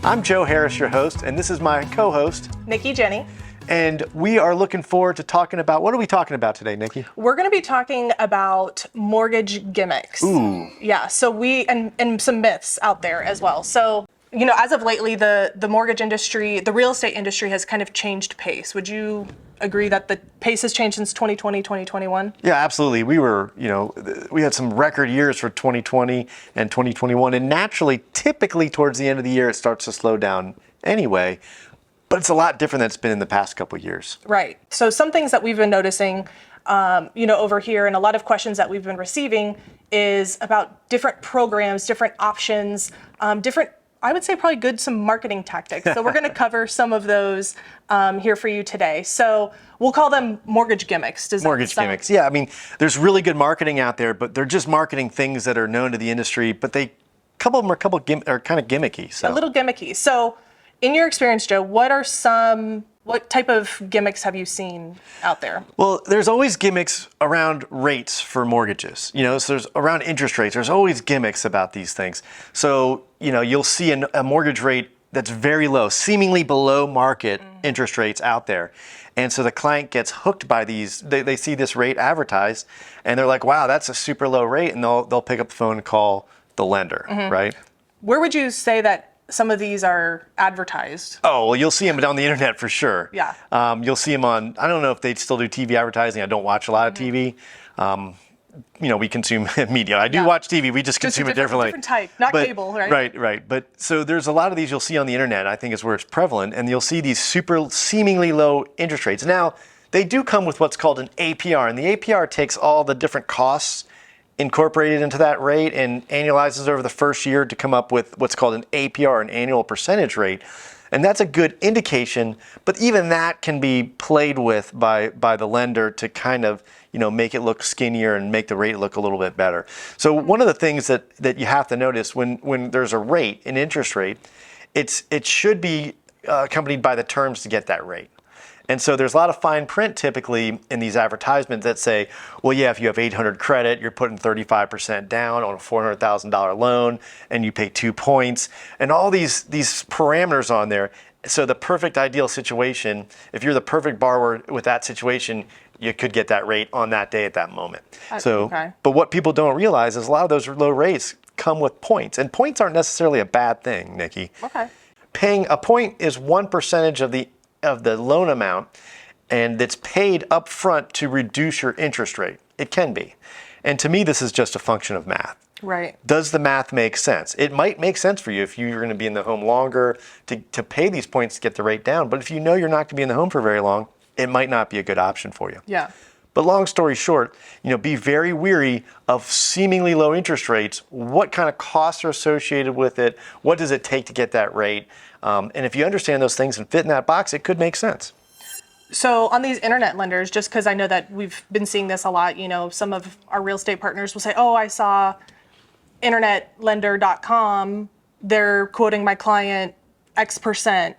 I'm Joe Harris, your host, and this is my co-host, Nicki, Jenny. And we are looking forward to talking about, what are we talking about today, Nicki? We're going to be talking about mortgage gimmicks. Ooh. Yeah, so and some myths out there as well. So, you know, as of lately, the mortgage industry, the real estate industry has kind of changed pace. Would you agree that the pace has changed since 2020, 2021? Yeah, absolutely. We had some record years for 2020 and 2021, and naturally, typically towards the end of the year, it starts to slow down anyway. But it's a lot different than it's been in the past couple of years. Right. So some things that we've been noticing, over here, and a lot of questions that we've been receiving is about different programs, different options, different, I would say probably some marketing tactics. So we're going to cover some of those here for you today. So we'll call them mortgage gimmicks. Mortgage gimmicks. Yeah, I mean, there's really good marketing out there, but they're just marketing things that are known to the industry, but a couple of them are kind of gimmicky. So. A little gimmicky. So in your experience, Joe, what type of gimmicks have you seen out there? Well, there's always gimmicks around rates for mortgages. So there's around interest rates. There's always gimmicks about these things. So, you'll see a mortgage rate that's very low, seemingly below market interest rates out there. And so the client gets hooked by these. They see this rate advertised, and they're like, wow, that's a super low rate. And they'll pick up the phone and call the lender, right? Where would you say that some of these are advertised? Oh, well, you'll see them on the internet for sure. Yeah. You'll see them on, I don't know if they still do TV advertising. I don't watch a lot of TV. We consume media. I do watch TV. We just consume it differently. Different type, not cable, right? Right. But so there's a lot of these you'll see on the internet, I think is where it's prevalent. And you'll see these super seemingly low interest rates. Now, they do come with what's called an APR. And the APR takes all the different costs incorporated into that rate and annualizes over the first year to come up with what's called an APR, an annual percentage rate. And that's a good indication, but even that can be played with by the lender to kind of, make it look skinnier and make the rate look a little bit better. So one of the things that you have to notice when there's a rate, an interest rate, it should be accompanied by the terms to get that rate. And so there's a lot of fine print typically in these advertisements that say, well, yeah, if you have 800 credit, you're putting 35% down on a $400,000 loan and you pay 2 points and all these parameters on there. So the perfect ideal situation, if you're the perfect borrower with that situation, you could get that rate on that day at that moment. Okay. But what people don't realize is a lot of those low rates come with points, and points aren't necessarily a bad thing, Nicki. Okay. Paying a point is 1% of the loan amount, and it's paid up front to reduce your interest rate. It can be. And to me, this is just a function of math. Right. Does the math make sense? It might make sense for you if you're going to be in the home longer to pay these points to get the rate down. But if you know you're not going to be in the home for very long, it might not be a good option for you. Yeah. But long story short, be very weary of seemingly low interest rates. What kind of costs are associated with it? What does it take to get that rate? And if you understand those things and fit in that box, it could make sense. So on these internet lenders, just because I know that we've been seeing this a lot, some of our real estate partners will say, oh, I saw internetlender.com, they're quoting my client X%.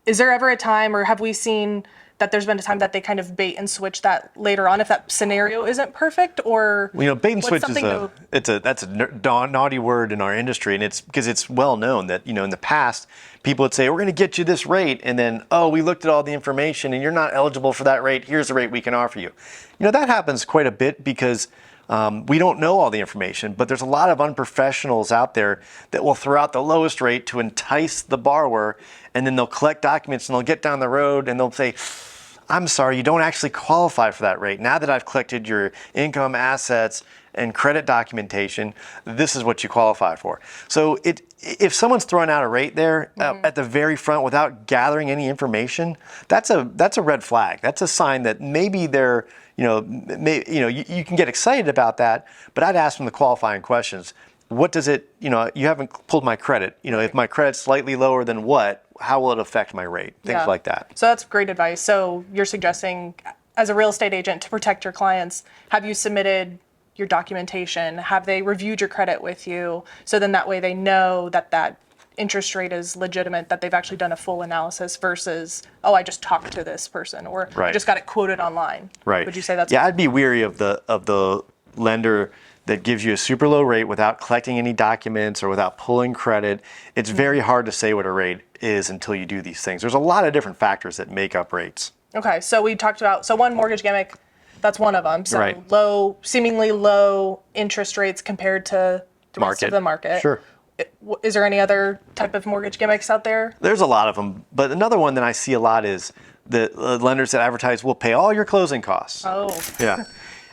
Is there ever a time, or have we seen that there's been a time that they kind of bait and switch that later on if that scenario isn't perfect? Or bait and switch that's a naughty word in our industry, and it's because it's well known that in the past people would say we're going to get you this rate, and then we looked at all the information and you're not eligible for that rate. Here's the rate we can offer you. That happens quite a bit because we don't know all the information, but there's a lot of unprofessionals out there that will throw out the lowest rate to entice the borrower, and then they'll collect documents and they'll get down the road and they'll say, I'm sorry, you don't actually qualify for that rate. Now that I've collected your income, assets, and credit documentation, this is what you qualify for. So if someone's throwing out a rate there at the very front without gathering any information, that's a red flag. That's a sign that maybe they're, you can get excited about that, but I'd ask them the qualifying questions. What does it, you haven't pulled my credit. If my credit's slightly lower than what, how will it affect my rate? Things like that. So that's great advice. So you're suggesting, as a real estate agent, to protect your clients, have you submitted your documentation? Have they reviewed your credit with you? So then that way they know that interest rate is legitimate, that they've actually done a full analysis versus, oh, I just talked to this person, or I just got it quoted online. Right. Would you say that's? Yeah, I'd be weary of the lender that gives you a super low rate without collecting any documents or without pulling credit, it's very hard to say what a rate is until you do these things. There's a lot of different factors that make up rates. Okay, so we talked about, so one mortgage gimmick, that's one of them. So Right. seemingly low interest rates compared to the rest of the market. Sure. Is there any other type of mortgage gimmicks out there? There's a lot of them, but another one that I see a lot is the lenders that advertise will pay all your closing costs. Oh. Yeah.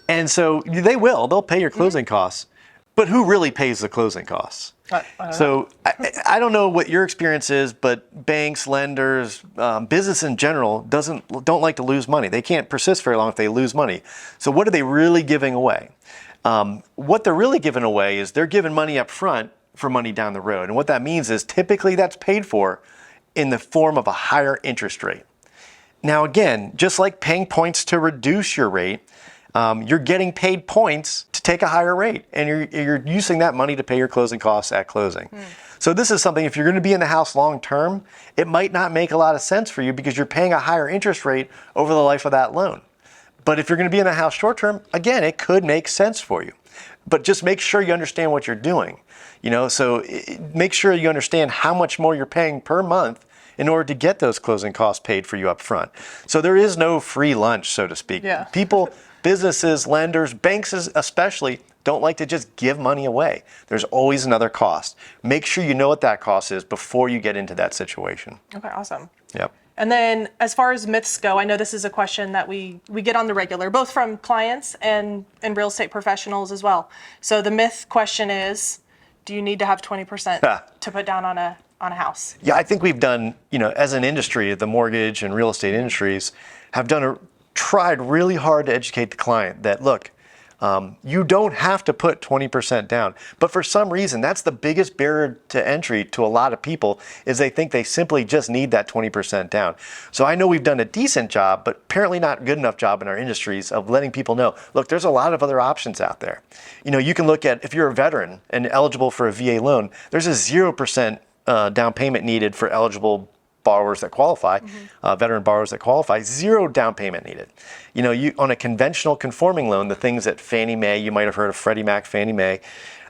And so they'll pay your closing costs, but who really pays the closing costs? I don't know. So I don't know what your experience is, but banks, lenders, business in general don't like to lose money. They can't persist very long if they lose money. So what are they really giving away? What they're really giving away is they're giving money up front for money down the road. And what that means is typically that's paid for in the form of a higher interest rate. Now, again, just like paying points to reduce your rate, you're getting paid points to take a higher rate, and you're using that money to pay your closing costs at closing. So this is something, if you're going to be in the house long term, it might not make a lot of sense for you because you're paying a higher interest rate over the life of that loan. But if you're going to be in the house short term, again, it could make sense for you. But just make sure you understand what you're doing. So make sure you understand how much more you're paying per month in order to get those closing costs paid for you up front. So there is no free lunch, so to speak. Yeah. People, businesses, lenders, banks especially, don't like to just give money away. There's always another cost. Make sure you know what that cost is before you get into that situation. Okay, awesome. Yep. And then as far as myths go, I know this is a question that we get on the regular, both from clients and real estate professionals as well. So the myth question is, do you need to have 20% to put down on a house? Yeah, I think we've done, as an industry, the mortgage and real estate industries have tried really hard to educate the client that, look, you don't have to put 20% down. But for some reason, that's the biggest barrier to entry to a lot of people, is they think they simply just need that 20% down. So I know we've done a decent job, but apparently not good enough job in our industries of letting people know, look, there's a lot of other options out there. You can look at, if you're a veteran and eligible for a VA loan, there's a 0% down payment needed for eligible borrowers that qualify, veteran borrowers that qualify, 0 down payment needed. You on a conventional conforming loan, the things at Fannie Mae, you might have heard of Freddie Mac, Fannie Mae,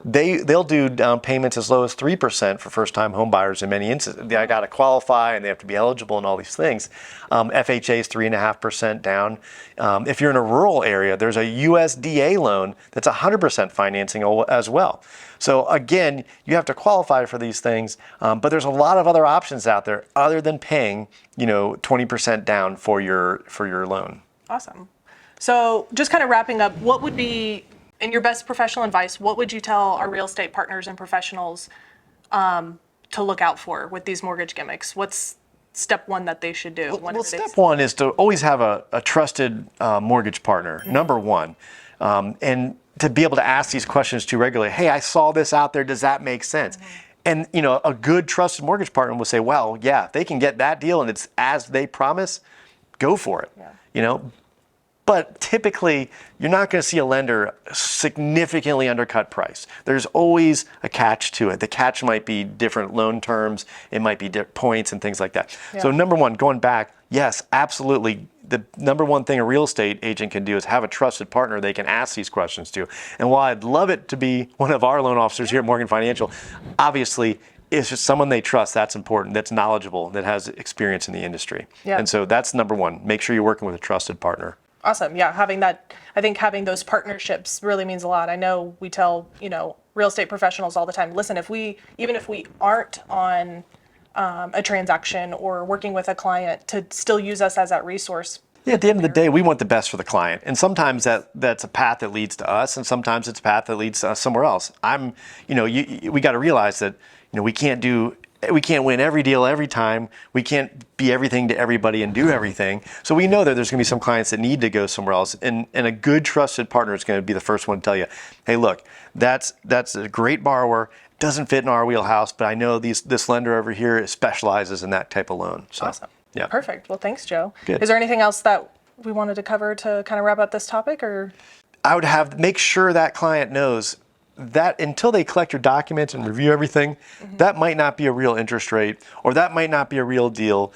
they'll do down payments as low as 3% for first-time home buyers in many instances. They got to qualify and they have to be eligible and all these things. FHA is 3.5% down. If you're in a rural area, there's a USDA loan that's 100% financing as well. So again, you have to qualify for these things, but there's a lot of other options out there other than paying, 20% down for your loan. Awesome. So just kind of wrapping up, what would be, in your best professional advice, what would you tell our real estate partners and professionals to look out for with these mortgage gimmicks? What's step one that they should do? Well, step one is to always have a trusted mortgage partner, number one. And to be able to ask these questions too regularly. Hey, I saw this out there. Does that make sense? And a good trusted mortgage partner will say, well, yeah, if they can get that deal and it's as they promise, go for it. Yeah. But typically, you're not going to see a lender significantly undercut price. There's always a catch to it. The catch might be different loan terms. It might be points and things like that. Yeah. So number one, going back, yes, absolutely. The number one thing a real estate agent can do is have a trusted partner they can ask these questions to. And while I'd love it to be one of our loan officers here at Morgan Financial, obviously, it's just someone they trust. That's important, that's knowledgeable, that has experience in the industry. Yeah. And so that's number one. Make sure you're working with a trusted partner. Awesome. Yeah, I think having those partnerships really means a lot. I know we tell, real estate professionals all the time, listen, even if we aren't on a transaction or working with a client, to still use us as that resource. Yeah, at the end of the day, we want the best for the client. And sometimes that's a path that leads to us, and sometimes it's a path that leads to somewhere else. We got to realize that, we can't win every deal every time. We can't be everything to everybody and do everything. So we know that there's going to be some clients that need to go somewhere else. And a good trusted partner is going to be the first one to tell you, hey, look, that's a great borrower. Doesn't fit in our wheelhouse, but I know this lender over here specializes in that type of loan. So, awesome. Yeah. Perfect. Well, thanks, Joe. Good. Is there anything else that we wanted to cover to kind of wrap up this topic, or? I would make sure that client knows that until they collect your documents and review everything, that might not be a real interest rate, or that might not be a real deal.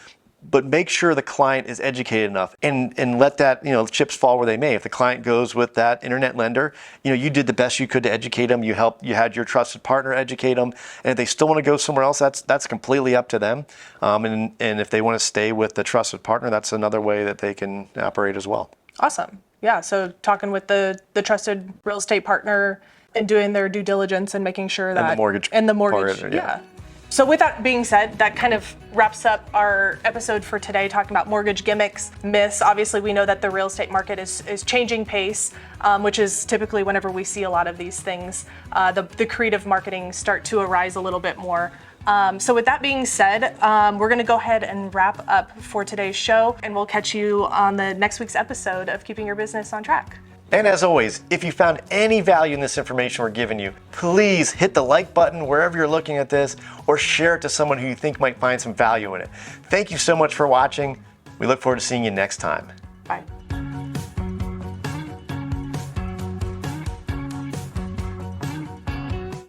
but make sure the client is educated enough, and let that, chips fall where they may. If the client goes with that internet lender, you did the best you could to educate them. You had your trusted partner educate them, and if they still want to go somewhere else, that's completely up to them. And if they want to stay with the trusted partner, that's another way that they can operate as well. Awesome. Yeah. So talking with the trusted real estate partner and doing their due diligence and making sure that and the mortgage part, yeah. So with that being said, that kind of wraps up our episode for today, talking about mortgage gimmicks, myths. Obviously, we know that the real estate market is changing pace, which is typically whenever we see a lot of these things, the creative marketing start to arise a little bit more. So with that being said, we're going to go ahead and wrap up for today's show, and we'll catch you on the next week's episode of Keeping Your Business on Track. And as always, if you found any value in this information we're giving you, please hit the like button wherever you're looking at this, or share it to someone who you think might find some value in it. Thank you so much for watching. We look forward to seeing you next time.